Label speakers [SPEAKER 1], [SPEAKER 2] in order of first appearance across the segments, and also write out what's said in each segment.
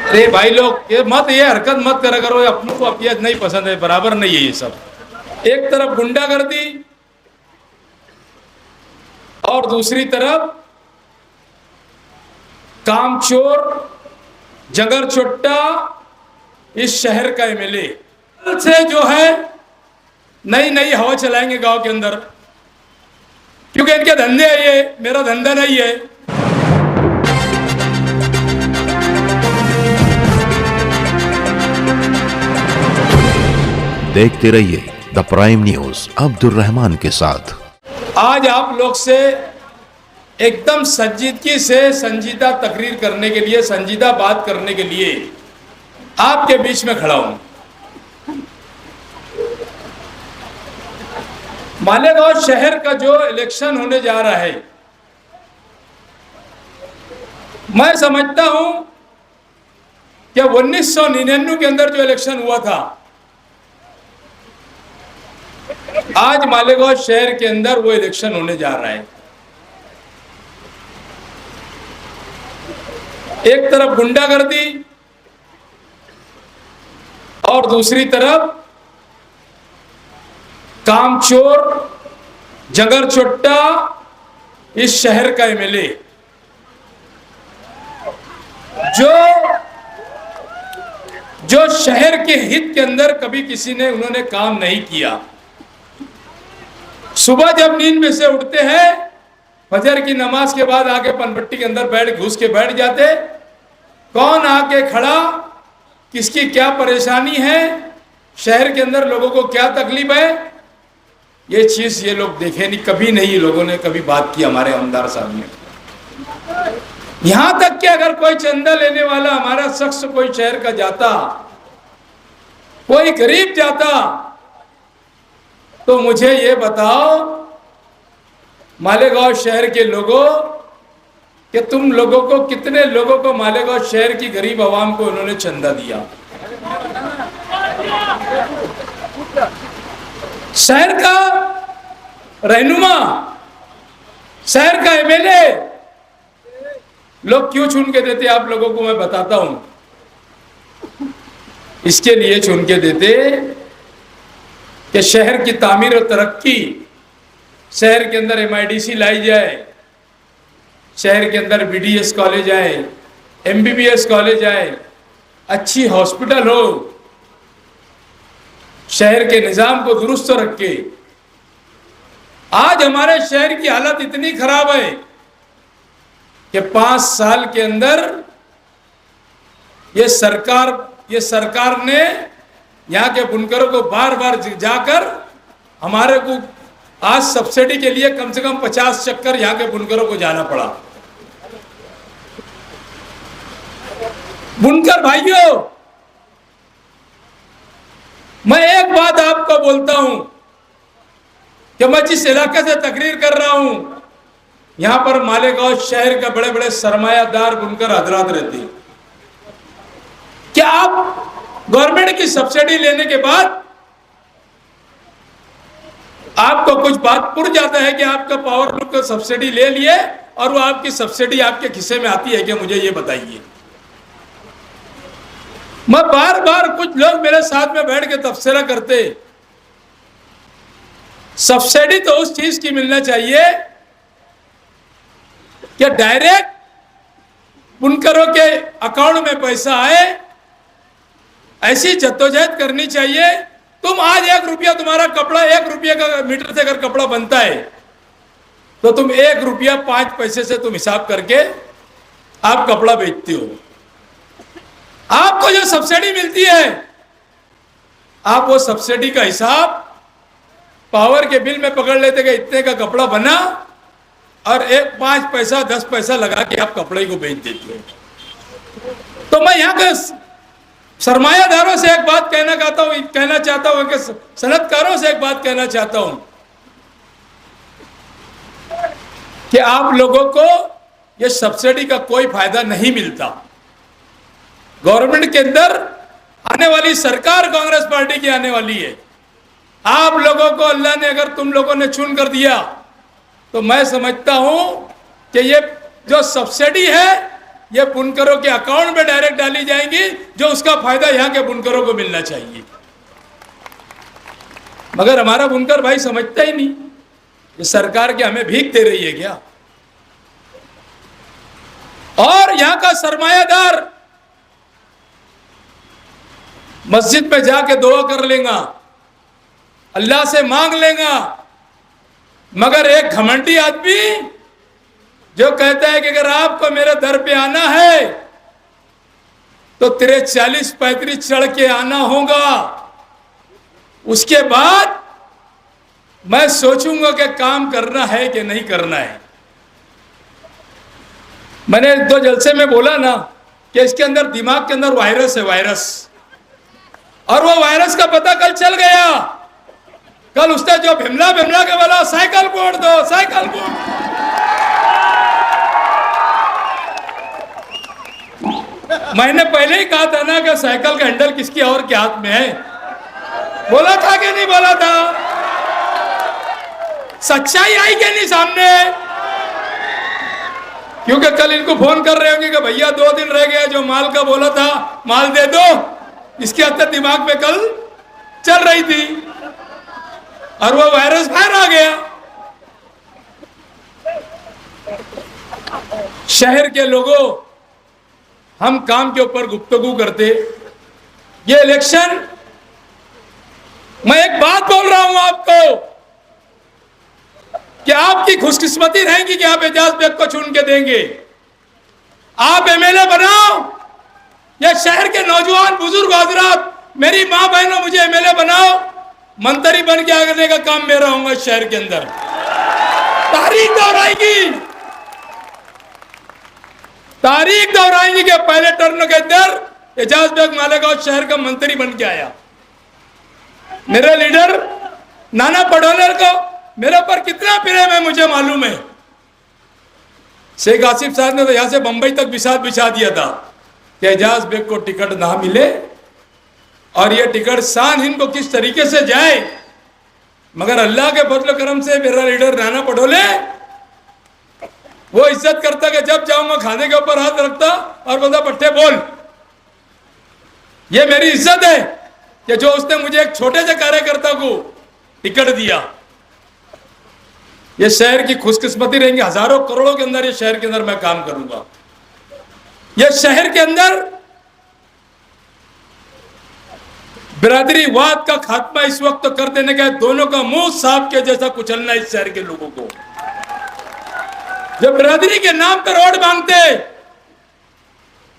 [SPEAKER 1] अरे भाई लोग ये हरकत मत करा करो, ये अपनों को अपियत नहीं पसंद है, बराबर नहीं है ये सब। एक तरफ गुंडागर्दी और दूसरी तरफ कामचोर जगर चुट्टा इस शहर का एमएलए से जो है नई नई हवा चलाएंगे गांव के अंदर, क्योंकि इनके धंधे है, ये मेरा धंधा नहीं है।
[SPEAKER 2] देखते रहिए the prime news Abdul Rahman के साथ।
[SPEAKER 1] आज आप लोग से एकदम संजीदगी से संजीदा तकरीर करने के लिए, संजीदा बात करने के लिए आपके बीच में खड़ा हूं। मालेगांव शहर का जो इलेक्शन होने जा रहा है, मैं समझता हूं कि 1999 के अंदर जो इलेक्शन हुआ था, आज मालेगांव शहर के अंदर वो इलेक्शन होने जा रहा है। एक तरफ गुंडागर्दी और दूसरी तरफ कामचोर जगर चुट्टा इस शहर का एमएलए जो शहर के हित के अंदर कभी किसी ने उन्होंने काम नहीं किया। सुबह जब नींद में से उठते हैं, फजर की नमाज के बाद आके पनपट्टी के अंदर घुस के बैठ जाते, कौन आके खड़ा, किसकी क्या परेशानी है, शहर के अंदर लोगों को क्या तकलीफ है, ये चीज ये लोग देखे नहीं, कभी नहीं लोगों ने कभी बात की हमारे आमदार साहब ने। यहां तक कि अगर कोई चंदा लेने वाला हमारा शख्स कोई शहर का जाता, कोई गरीब जाता, तो मुझे ये बताओ मालेगांव शहर के लोगों कि तुम लोगों को, कितने लोगों को मालेगांव शहर की गरीब आवाम को उन्होंने चंदा दिया। शहर का रहनुमा, शहर का एमएलए लोग क्यों चुन के देते आप लोगों को मैं बताता हूं। इसके लिए चुन के देते कि शहर की तामीर और तरक्की, शहर के अंदर एमआईडीसी लाई जाए, शहर के अंदर बीडीएस कॉलेज आए, एमबीबीएस कॉलेज आए, अच्छी हॉस्पिटल हो, शहर के निजाम को दुरुस्त रखे। आज हमारे शहर की हालत इतनी खराब है कि 5 साल के अंदर ये सरकार ने यहाँ के बुनकरों को बार बार जाकर हमारे को आज सब्सिडी के लिए कम से कम 50 चक्कर यहाँ के बुनकरों को जाना पड़ा। बुनकर भाइयों, मैं एक बात आपको बोलता हूं कि मैं जिस इलाके से तकरीर कर रहा हूं, यहां पर मालेगांव शहर का बड़े बड़े सरमायादार बुनकर हजरात रहते हैं। क्या आप गवर्नमेंट की सब्सिडी लेने के बाद आपको कुछ बात पुर जाता है कि आपका पावर लूम को सब्सिडी ले लिए और वो आपकी सब्सिडी आपके खिस्से में आती है क्या? मुझे ये बताइए। मैं बार बार, कुछ लोग मेरे साथ में बैठ के तबसरा करते, सब्सिडी तो उस चीज की मिलना चाहिए कि डायरेक्ट बुनकरों के अकाउंट में पैसा आए, ऐसी जद्दोजहद करनी चाहिए। तुम आज 1 रुपया, तुम्हारा कपड़ा 1 रुपये का मीटर से अगर कपड़ा बनता है तो तुम 1 रुपया 5 पैसे से तुम हिसाब करके आप कपड़ा बेचते हो। आपको जो सब्सिडी मिलती है, आप वो सब्सिडी का हिसाब पावर के बिल में पकड़ लेते कि इतने का कपड़ा बना और 5 पैसा 10 पैसा लगा के आप कपड़े को बेच देते हो। तो मैं यहाँ के सरमायादारों से एक बात कहना चाहता हूं कि सनतकारों से एक बात कहना चाहता हूं कि आप लोगों को ये सब्सिडी का कोई फायदा नहीं मिलता। गवर्नमेंट के अंदर आने वाली सरकार कांग्रेस पार्टी की आने वाली है। आप लोगों को अल्लाह ने, अगर तुम लोगों ने चुन कर दिया, तो मैं समझता हूं कि ये जो सब्सिडी है ये बुनकरों के अकाउंट में डायरेक्ट डाली जाएंगी। जाएंगी जो उसका फायदा यहाँ के बुनकरों को मिलना चाहिए। मगर हमारा बुनकर भाई समझता ही नहीं, ये सरकार क्या हमें भीख दे रही है क्या? और यहां का सरमायादार मस्जिद में जाके दुआ कर लेगा, अल्लाह से मांग लेगा, मगर एक घमंडी आदमी जो कहता है कि अगर आपको मेरे दर पे आना है तो तेरे 40-35 चढ़ के आना होगा, उसके बाद मैं सोचूंगा कि काम करना है कि नहीं करना है। मैंने 2 जलसे में बोला ना कि इसके अंदर दिमाग के अंदर वायरस है, वायरस, और वो वायरस का पता कल चल गया। कल उसने जो भिमला के बोला साइकिल फोड़ दो, साइकिल फोड़, मैंने पहले ही कहा था ना कि साइकिल का हैंडल किसके और के हाथ में है। बोला था कि नहीं बोला था? सच्चाई आई कि नहीं सामने? क्योंकि कल इनको फोन कर रहे होंगे कि भैया 2 दिन रह गया, जो माल का बोला था माल दे दो, इसके अंदर दिमाग में कल चल रही थी और वो वायरस बाहर आ गया। शहर के लोगों, हम काम के ऊपर गुफ्तगू करते, ये इलेक्शन, मैं एक बात बोल रहा हूं आपको कि आपकी खुशकिस्मती रहेगी कि आप एजाज बेग को चुन के देंगे। आप एमएलए बनाओ, या शहर के नौजवान बुजुर्ग हजरात, मेरी मां बहनों, मुझे एमएलए बनाओ, मंत्री बन के आगे का काम मेरा होगा। शहर के अंदर तारीख दोहराएगी, तारीख दोहराएंगे कि पहले टर्न के अंदर एजाज बेग मालेगांव शहर का मंत्री बन के आया। मेरे लीडर नाना पटोले को मेरे ऊपर कितना प्रेम है मुझे मालूम है। शेख आसिफ साहब ने तो यहां से बंबई तक बिसात बिछा दिया था कि एजाज बेग को टिकट ना मिले और ये टिकट शान हिंद को किस तरीके से जाए। मगर अल्लाह के फजल करम से मेरा लीडर नाना पटोले वो इज्जत करता कि जब जाऊंगा खाने के ऊपर हाथ रखता और बोलता पट्टे बोल। ये मेरी इज्जत है कि जो उसने मुझे एक छोटे से कार्यकर्ता को टिकट दिया। ये शहर की खुशकिस्मती रहेंगी, हजारों करोड़ों के अंदर ये शहर के अंदर मैं काम करूंगा। ये शहर के अंदर बिरादरीवाद का खात्मा इस वक्त तो कर देने का, दोनों का मुंह सांप के जैसा कुचलना इस शहर के लोगों को। जो बिरादरी के नाम पर वोट मांगते,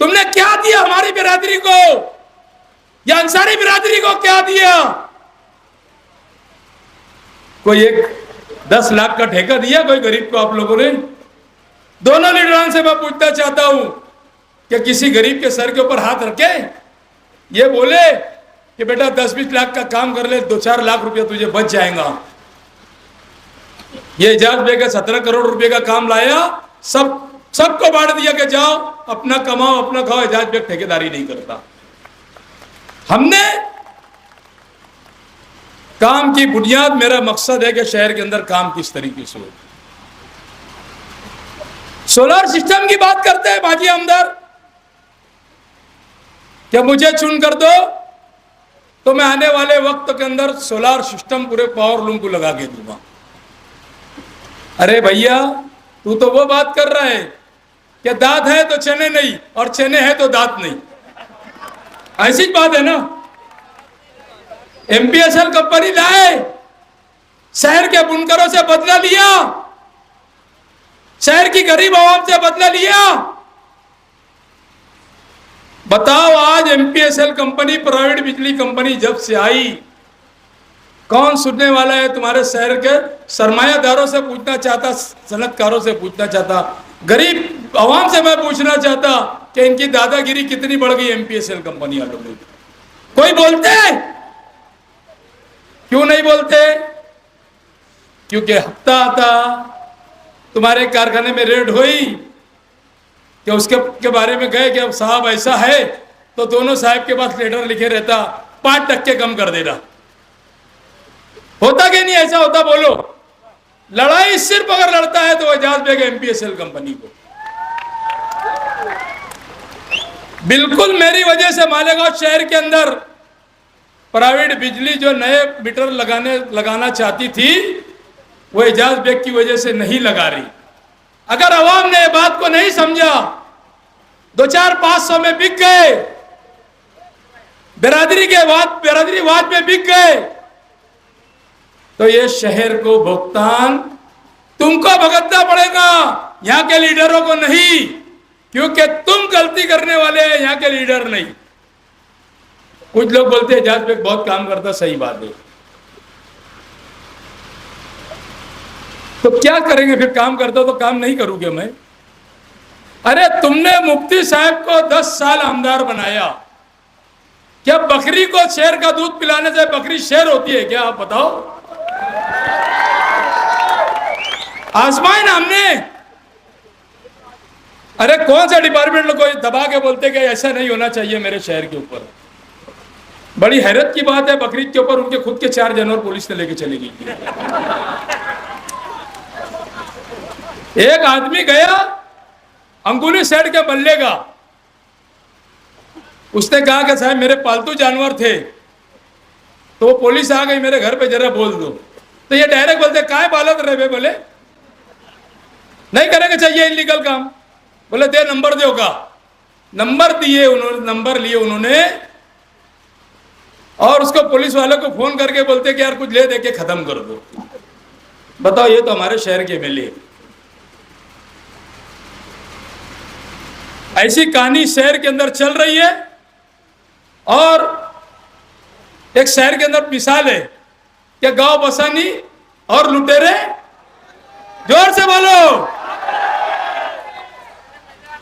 [SPEAKER 1] तुमने क्या दिया हमारी बिरादरी को या अंसारी बिरादरी को क्या दिया? कोई एक 10 लाख का ठेका दिया कोई गरीब को आप लोगों ने? दोनों लीडरों से मैं पूछना चाहता हूं कि किसी गरीब के सर के ऊपर हाथ रखे ये बोले कि बेटा 10-20 लाख का काम कर ले, 2-4 लाख रुपया तुझे बच जाएगा। ये एजाज बेग 17 करोड़ रुपए का काम लाया, सबको बांट दिया कि जाओ अपना कमाओ अपना खाओ। एजाज बेग ठेकेदारी नहीं करता। हमने काम की बुनियाद, मेरा मकसद है कि शहर के अंदर काम किस तरीके से हो। सोलर सिस्टम की बात करते हैं बाजी आमदार, क्या मुझे चुन कर दो तो मैं आने वाले वक्त के अंदर सोलर सिस्टम पूरे पावर लूम को लगा के दूंगा। अरे भैया, तू तो वो बात कर रहा है कि दांत है तो चने नहीं और चने है तो दांत नहीं, ऐसी बात है ना। एमपीएसएल कंपनी लाए, शहर के बुनकरों से बदला लिया, शहर की गरीब आवाम से बदला लिया। बताओ आज एमपीएसएल कंपनी, प्राइवेट बिजली कंपनी जब से आई, कौन सुनने वाला है? तुम्हारे शहर के सरमायादारों से पूछना चाहता, सनतकारों से पूछना चाहता, गरीब आवाम से मैं पूछना चाहता कि इनकी दादागिरी कितनी बढ़ गई एमपीएसएल कंपनी वालों में। कोई बोलते? क्यों नहीं बोलते? क्योंकि हफ्ता आता, तुम्हारे कारखाने में रेड हुई कि उसके के बारे में गए कि अब साहब ऐसा है, तो दोनों साहब के पास लेटर लिखे रहता 5% कम कर देना। होता कि नहीं ऐसा होता? बोलो। लड़ाई सिर्फ अगर लड़ता है तो एजाज बेग एमपीएसएल कंपनी को। बिल्कुल मेरी वजह से मालेगांव शहर के अंदर प्राइवेट बिजली जो नए मीटर लगाना चाहती थी, वो एजाज बेग की वजह से नहीं लगा रही। अगर अवाम ने बात को नहीं समझा, 2-4-500 में बिक गए, बिरादरीवाद में बिक गए, तो ये शहर को भुगतान तुमको भुगतना पड़ेगा, यहां के लीडरों को नहीं, क्योंकि तुम गलती करने वाले हैं, यहां के लीडर नहीं। कुछ लोग बोलते हैं एजाज बेग बहुत काम करता, सही बात है, तो क्या करेंगे फिर? काम करता तो काम नहीं करूंगे मैं? अरे तुमने मुफ्ती साहब को 10 साल आमदार बनाया, क्या बकरी को शेर का दूध पिलाने से बकरी शेर होती है क्या? आप बताओ। आजमाए ना हमने। अरे कौन सा डिपार्टमेंट को दबा के बोलते कि ऐसा नहीं होना चाहिए मेरे शहर के ऊपर? बड़ी हैरत की बात है, बकरीद के ऊपर उनके खुद के 4 जानवर पुलिस ने लेके चली गई। एक आदमी गया अंगुली सेठ के बल्ले का, उसने कहा कि साहब मेरे पालतू जानवर थे, तो वो पुलिस आ गई, मेरे घर पे जरा बोल दो। तो ये डायरेक्ट बोलते काय पालत रहे? बोले नहीं करेंगे, चाहिए इलीगल काम। बोले दे नंबर दो का। नंबर दिए उन्होंने, नंबर लिए उन्होंने, और उसको पुलिस वालों को फोन करके बोलते कि यार कुछ ले दे के खत्म कर दो। बताओ, ये तो हमारे शहर के एमएलए। ऐसी कहानी शहर के अंदर चल रही है। और एक शहर के अंदर मिसाल है कि गांव बसानी और लुटेरे, जोर से बोलो।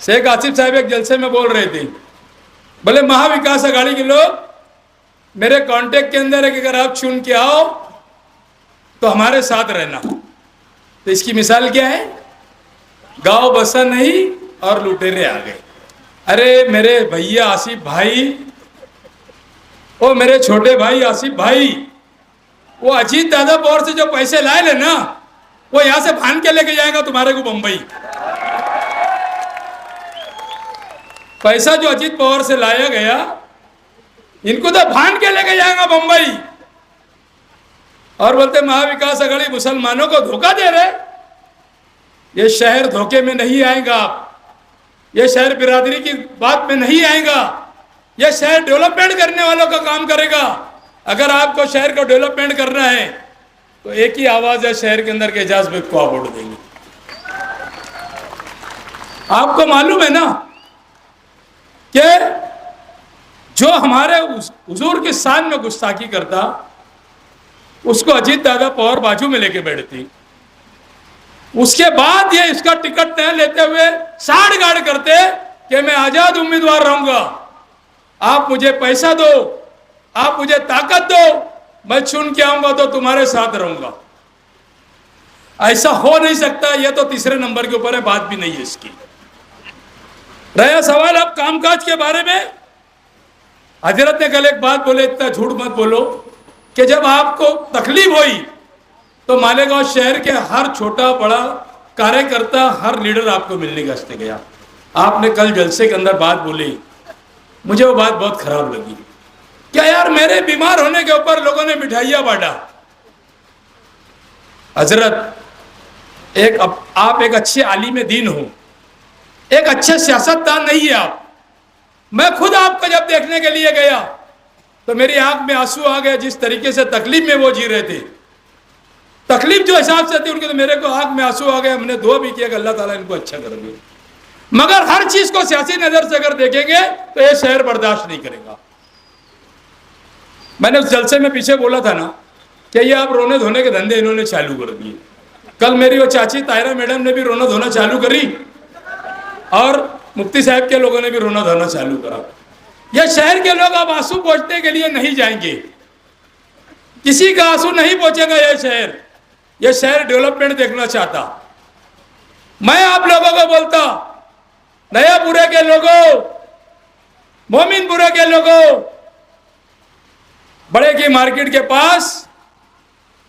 [SPEAKER 1] शेख आसिफ साहब एक जलसे में बोल रहे थे, बोले महाविकास अघाड़ी के लोग मेरे कांटेक्ट के अंदर है कि अगर आप चुन के आओ तो हमारे साथ रहना। तो इसकी मिसाल क्या है? गांव बसा नहीं और लुटेरे आ गए। अरे मेरे भैया आसिफ भाई, ओ मेरे छोटे भाई आसिफ भाई, वो अजीत दादा पवार से जो पैसे लाए ले ना, वो यहां से भान के लेके जाएगा तुम्हारे को बंबई। पैसा जो अजीत पवार से लाया गया, इनको तो भान के लेके जाएगा बंबई। और बोलते महाविकास अघाड़ी मुसलमानों को धोखा दे रहे। ये शहर धोखे में नहीं आएगा, ये शहर बिरादरी की बात में नहीं आएगा, ये शहर डेवलपमेंट करने वालों का काम करेगा। अगर आपको शहर को डेवलपमेंट करना है तो एक ही आवाज है शहर के अंदर के एजाज बेग को आप वोट देंगे। आपको मालूम है ना कि जो हमारे हुजूर की शान में गुस्ताखी करता, उसको अजीत दादा पवार बाजू में लेके बैठती। उसके बाद ये इसका टिकट न लेते हुए साड़ गाड़ करते कि मैं आजाद उम्मीदवार रहूंगा, आप मुझे पैसा दो, आप मुझे ताकत दो, मैं चुन के आऊंगा तो तुम्हारे साथ रहूंगा। ऐसा हो नहीं सकता। यह तो तीसरे नंबर के ऊपर है, बात भी नहीं है इसकी। रहा सवाल अब कामकाज के बारे में, हजरत ने कल एक बात बोले, इतना झूठ मत बोलो कि जब आपको तकलीफ हुई तो मालेगांव शहर के हर छोटा बड़ा कार्यकर्ता, हर लीडर आपको मिलने के वास्ते गया। आपने कल जलसे के अंदर बात बोली, मुझे वो बात बहुत खराब लगी। क्या यार, मेरे बीमार होने के ऊपर लोगों ने मिठाइयां बांटा। हजरत, आप एक अच्छे आलिम दीन हो, एक अच्छे सियासतदान नहीं है आप। मैं खुद आपको जब देखने के लिए गया तो मेरी आंख में आंसू आ गए। जिस तरीके से तकलीफ में वो जी रहे थे, तकलीफ जो हिसाब से थी उनके, तो मेरे को आंख में आंसू आ गए। हमने दुआ भी किया कि अल्लाह ताला इनको अच्छा कर दे। मगर हर चीज को सियासी नजर से अगर देखेंगे तो ये शहर बर्दाश्त नहीं करेगा। मैंने उस जलसे में पीछे बोला था ना कि ये आप रोने धोने के धंधे इन्होंने चालू कर दिए। कल मेरी वो चाची तायरा मैडम ने भी रोना धोना चालू करी और मुफ्ती साहब के लोगों ने भी रोना धोना चालू करा। ये शहर के लोग अब आंसू पोंछने के लिए नहीं जाएंगे, किसी का आंसू नहीं पहुंचेगा। यह शहर डेवलपमेंट देखना चाहता। मैं आप लोगों को बोलता, नया बुरे के लोगों, मोमिनपुरा के लोगों, बड़े की मार्केट के पास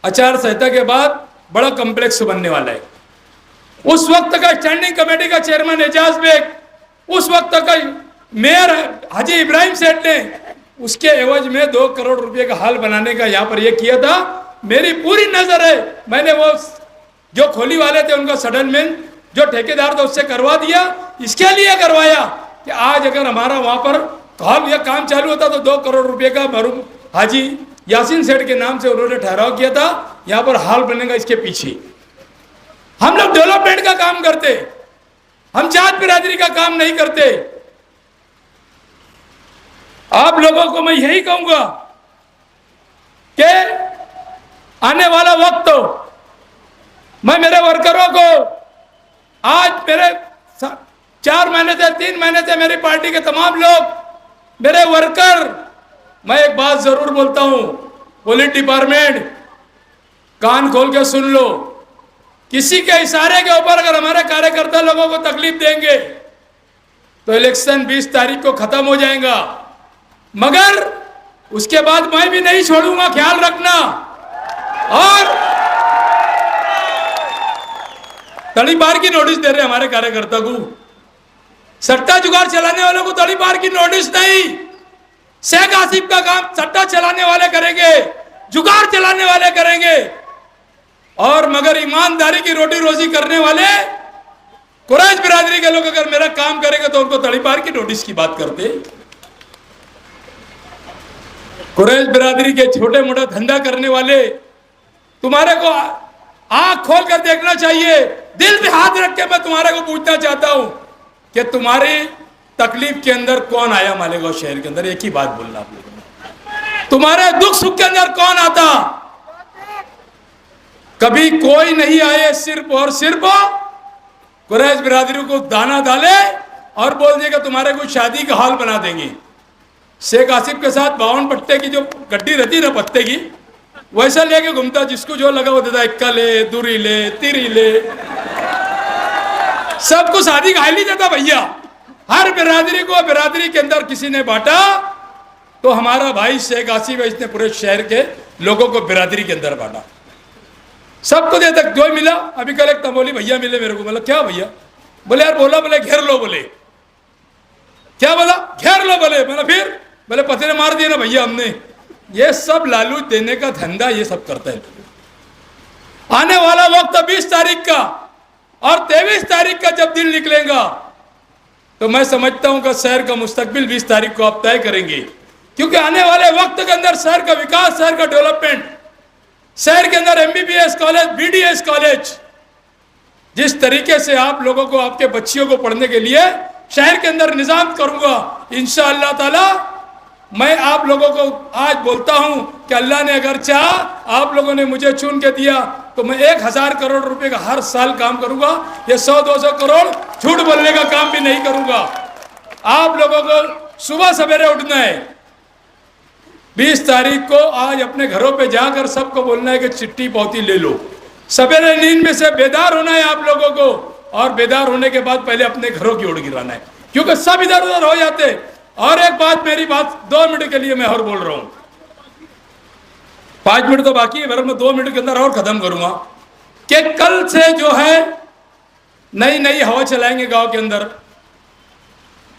[SPEAKER 1] आचार संहिता के बाद बड़ा कॉम्प्लेक्स बनने वाला है। उस वक्त का स्टैंडिंग कमेटी का चेयरमैन एजाज बेग, उस वक्त का मेयर हाजी इब्राहिम सेठ ने उसके एवज में 2 करोड़ रुपए का हाल बनाने का यहाँ पर ये किया था। मेरी पूरी नजर है, मैंने वो जो खोली वाले थे उनका सेटलमेंट जो ठेकेदार था उससे करवा दिया। इसके लिए करवाया कि आज अगर हमारा वहां पर हॉल या काम चालू होता तो 2 करोड़ रुपए का मरूम हाजी यासीन सेठ के नाम से उन्होंने ठहराव किया था, यहाँ पर हाल बनेगा। इसके पीछे हम लोग डेवलपमेंट का काम करते, हम जात बिरादरी का काम नहीं करते। आप लोगों को मैं यही कहूंगा कि आने वाला वक्त तो मैं मेरे वर्करों को आज मेरे 4 महीने से 3 महीने से मेरी पार्टी के तमाम लोग मेरे वर्कर, मैं एक बात जरूर बोलता हूं, पुलिस डिपार्टमेंट कान खोल के सुन लो, किसी के इशारे के ऊपर अगर हमारे कार्यकर्ता लोगों को तकलीफ देंगे तो इलेक्शन 20 तारीख को खत्म हो जाएगा, मगर उसके बाद मैं भी नहीं छोड़ूंगा, ख्याल रखना। और तड़ीपार की नोटिस दे रहे हमारे कार्यकर्ता को, सट्टा जुगाड़ चलाने वालों को तड़ीपार की नोटिस नहीं। शेख आसिफ का काम सट्टा चलाने वाले करेंगे, जुगाड़ चलाने वाले करेंगे, और मगर ईमानदारी की रोटी रोजी करने वाले कुरैश बिरादरी के लोग अगर मेरा काम करेंगे तो उनको तड़ीपार की नोटिस की बात करते। कुरैश बिरादरी के छोटे मोटे धंधा करने वाले, तुम्हारे को आंख खोल कर देखना चाहिए, दिल में हाथ रख के मैं तुम्हारे को पूछना चाहता हूं कि तुम्हारी तकलीफ के अंदर कौन आया मालेगांव शहर के अंदर? एक ही बात बोलना आप लोगों ने, तुम्हारे दुख सुख के अंदर कौन आता? कभी कोई नहीं आए, सिर्फ और सिर्फ कुरैश बिरादरी को दाना डाले और बोल दिए कि तुम्हारे को शादी का हाल बना देंगे। शेख आसिफ के साथ 52 पत्ते की जो गड्डी रहती ना पत्ते की, वैसा लेके घूमता, जिसको जो लगा वो देता, इक्का ले, दूरी ले, तिरी ले, सबको शादी का हाल ही देता भैया। हर बिरादरी को बिरादरी के अंदर किसी ने बांटा तो हमारा भाई शेख आसिफ है, इसने पूरे शहर के लोगों को बिरादरी के अंदर बांटा, सबको देता। जो मिला, अभी कल एक तमोली भैया मिले मेरे को, मतलब क्या भैया? बोले यार बोला, बोले घेर लो, बोले क्या बोला? घेर लो बोले, मतलब फिर बोले पति ने मार दिया ना भैया हमने। ये सब लालू देने का धंधा ये सब करता है। आने वाला वक्त 20 तारीख का और 23 तारीख का जब दिन निकलेगा तो मैं समझता हूं कि शहर का मुस्तकबिल 20 तारीख को आप तय करेंगे, क्योंकि आने वाले वक्त के अंदर शहर का विकास, शहर का डेवलपमेंट, शहर के अंदर MBBS कॉलेज, BDS कॉलेज, जिस तरीके से आप लोगों को, आपके बच्चियों को पढ़ने के लिए शहर के अंदर निजाम करूंगा इंशाअल्लाह ताला। मैं आप लोगों को आज बोलता हूं कि अल्लाह ने अगर चाहा, आप लोगों ने मुझे चुन के दिया तो मैं 1000 करोड़ रुपए का हर साल काम करूंगा। ये 100-200 करोड़ झूठ बोलने का काम भी नहीं करूंगा। आप लोगों को सुबह सवेरे उठना है, 20 तारीख को आज अपने घरों पे जाकर सबको बोलना है कि चिट्ठी पौती ले लो। सवेरे नींद में से बेदार होना है आप लोगों को, और बेदार होने के बाद पहले अपने घरों की ओर गिराना है, क्योंकि सब इधर उधर हो जाते। और एक बात, मेरी बात 2 मिनट के लिए मैं और बोल रहा हूं, 5 मिनट तो बाकी है, वरना मैं 2 मिनट के अंदर और खत्म करूंगा कि कल से जो है नई नई हवा चलाएंगे गांव के अंदर,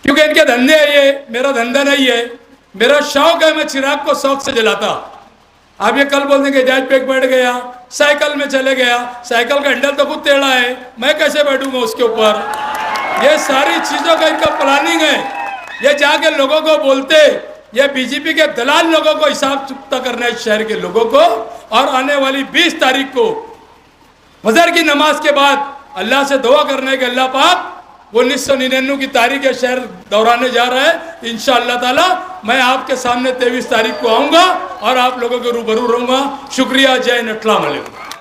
[SPEAKER 1] क्योंकि इनके धंधे है, ये मेरा धंधा नहीं है। मेरा शौक है, मैं चिराग को शौक से जलाता। आप ये कल बोल देंगे जायज पे बैठ गया, साइकिल में चले गया, साइकिल का हैंडल तो खुद टेढ़ा है, मैं कैसे बैठूंगा उसके ऊपर? ये सारी चीजों का इनका प्लानिंग है। ये जाके लोगों को बोलते, ये बीजेपी के दलाल लोगों को हिसाब चुकता करना है शहर के लोगों को। और आने वाली 20 तारीख को फजर की नमाज के बाद अल्लाह से दुआ करना है कि अल्लाह पाक 1999 की तारीख शहर दोहराने जा रहा है इंशाअल्लाह ताला। मैं आपके सामने 23 तारीख को आऊंगा और आप लोगों के रूबरू रहूंगा। शुक्रिया, जय नटला मलिक।